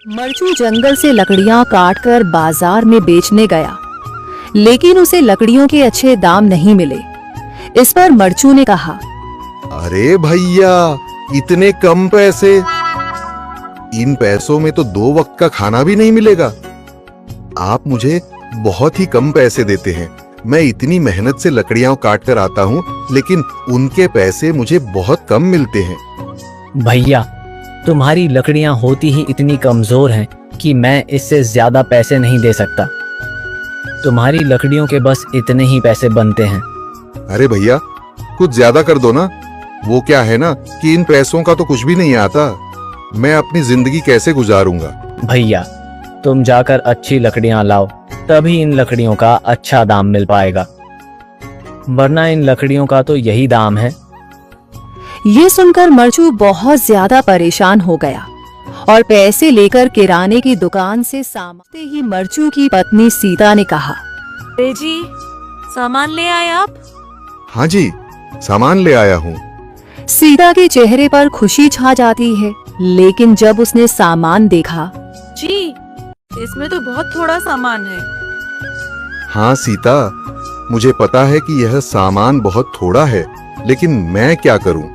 मरचू जंगल से लकड़ियां काटकर बाजार में बेचने गया, लेकिन उसे लकड़ियों के अच्छे दाम नहीं मिले। इस पर मरचू ने कहा, अरे भैया, इतने कम पैसे? इन पैसों में तो 2 वक्त का खाना भी नहीं मिलेगा। आप मुझे बहुत ही कम पैसे देते हैं। मैं इतनी मेहनत से लकड़ियां काट कर आता हूँ, लेकिन उनके पैसे मुझे बहुत कम मिलते हैं। भैया, तुम्हारी लकड़ियां होती ही इतनी कमजोर हैं कि मैं इससे ज्यादा पैसे नहीं दे सकता। तुम्हारी लकड़ियों के बस इतने ही पैसे बनते हैं। अरे भैया, कुछ ज्यादा कर दो ना। वो क्या है ना कि इन पैसों का तो कुछ भी नहीं आता। मैं अपनी जिंदगी कैसे गुजारूंगा? भैया, तुम जाकर अच्छी लकड़ियां लाओ, तभी इन लकड़ियों का अच्छा दाम मिल पाएगा, वरना इन लकड़ियों का तो यही दाम है। ये सुनकर मरचू बहुत ज्यादा परेशान हो गया और पैसे लेकर किराने की दुकान से सामान ही मरचू की पत्नी सीता ने कहा, अरे जी, सामान ले आए आप? हाँ जी, सामान ले आया हूँ। सीता के चेहरे पर खुशी छा जाती है, लेकिन जब उसने सामान देखा, जी, इसमें तो बहुत थोड़ा सामान है। हाँ सीता, मुझे पता है कि यह सामान बहुत थोड़ा है, लेकिन मैं क्या करूं?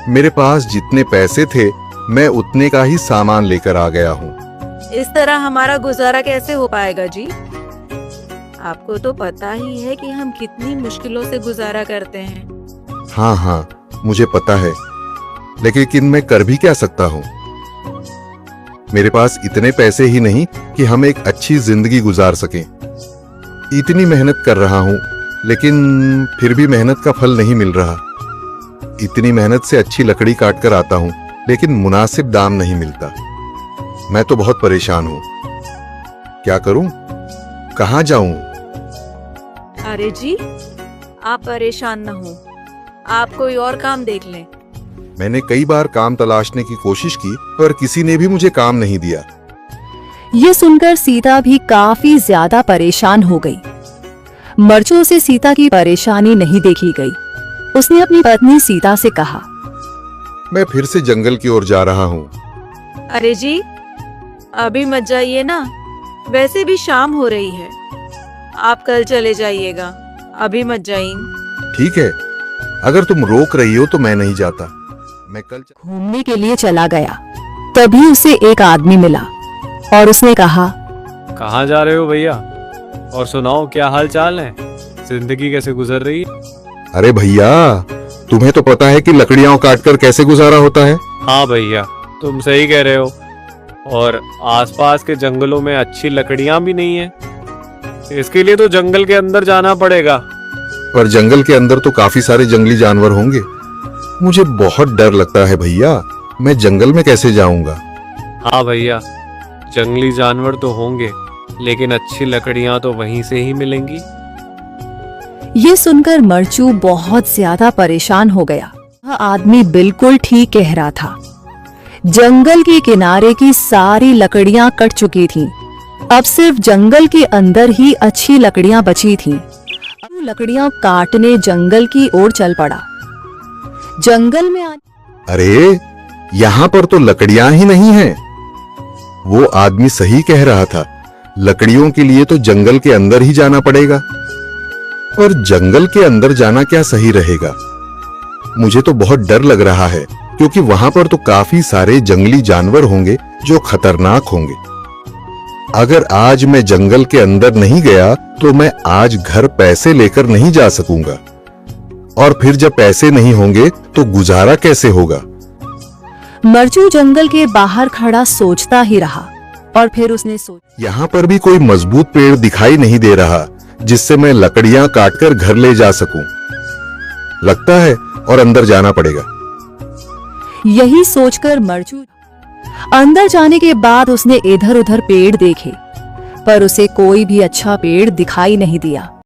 मेरे पास जितने पैसे थे, मैं उतने का ही सामान लेकर आ गया हूँ। इस तरह हमारा गुजारा कैसे हो पाएगा जी? आपको तो पता ही है कि हम कितनी मुश्किलों से गुजारा करते हैं। हाँ हाँ, मुझे पता है, लेकिन मैं कर भी क्या सकता हूँ? मेरे पास इतने पैसे ही नहीं कि हम एक अच्छी जिंदगी गुजार सकें। इतनी मेहनत कर रहा हूँ, लेकिन फिर भी मेहनत का फल नहीं मिल रहा। इतनी मेहनत से अच्छी लकड़ी काट कर आता हूँ, लेकिन मुनासिब दाम नहीं मिलता। मैं तो बहुत परेशान हूँ। क्या करूं? कहाँ जाऊं? अरे जी, आप परेशान न हो, आप कोई और काम देख लें। मैंने कई बार काम तलाशने की कोशिश की, पर किसी ने भी मुझे काम नहीं दिया। ये सुनकर सीता भी काफी ज्यादा परेशान हो गई। मरचू से सीता की परेशानी नहीं देखी गई। उसने अपनी पत्नी सीता से कहा, मैं फिर से जंगल की ओर जा रहा हूँ। अरे जी, अभी मत जाइए ना, वैसे भी शाम हो रही है। आप कल चले जाइएगा, अभी मत जाइए। ठीक है, अगर तुम रोक रही हो तो मैं नहीं जाता। मैं कल घूमने के लिए चला गया। तभी उसे एक आदमी मिला और उसने कहा, कहाँ जा रहे हो भैया? और सुनाओ, क्या हाल चाल है? जिंदगी कैसे गुजर रही है? अरे भैया, तुम्हें तो पता है कि लकड़ियां काटकर कैसे गुजारा होता है। हाँ भैया, तुम सही कह रहे हो। और आसपास के जंगलों में अच्छी लकड़ियां भी नहीं है। इसके लिए तो जंगल के अंदर जाना पड़ेगा। पर जंगल के अंदर तो काफी सारे जंगली जानवर होंगे। मुझे बहुत डर लगता है भैया। मैं जंगल में कैसे जाऊंगा? हाँ भैया, जंगली जानवर तो होंगे, लेकिन अच्छी लकड़ियां तो वहीं से ही मिलेंगी। ये सुनकर मरचू बहुत ज्यादा परेशान हो गया। वह आदमी बिल्कुल ठीक कह रहा था। जंगल के किनारे की सारी लकड़ियां कट चुकी थीं। अब सिर्फ जंगल के अंदर ही अच्छी लकड़ियां बची थीं। अब लकड़ियां काटने जंगल की ओर चल पड़ा। जंगल में अरे, यहाँ पर तो लकड़ियां ही नहीं हैं। वो आदमी सही कह रहा था। लकड़ियों के लिए तो जंगल के अंदर ही जाना पड़ेगा। और जंगल के अंदर जाना क्या सही रहेगा? मुझे तो बहुत डर लग रहा है, क्योंकि वहां पर तो काफी सारे जंगली जानवर होंगे जो खतरनाक होंगे। अगर आज मैं जंगल के अंदर नहीं गया तो मैं आज घर पैसे लेकर नहीं जा सकूंगा। और फिर जब पैसे नहीं होंगे तो गुजारा कैसे होगा? मरचू जंगल के बाहर खड़ा सोचता ही रहा और फिर उसने सोचा, यहाँ पर भी कोई मजबूत पेड़ दिखाई नहीं दे रहा जिससे मैं लकड़ियां काटकर घर ले जा सकूं। लगता है और अंदर जाना पड़ेगा। यही सोचकर मरचू अंदर जाने के बाद उसने इधर उधर पेड़ देखे, पर उसे कोई भी अच्छा पेड़ दिखाई नहीं दिया।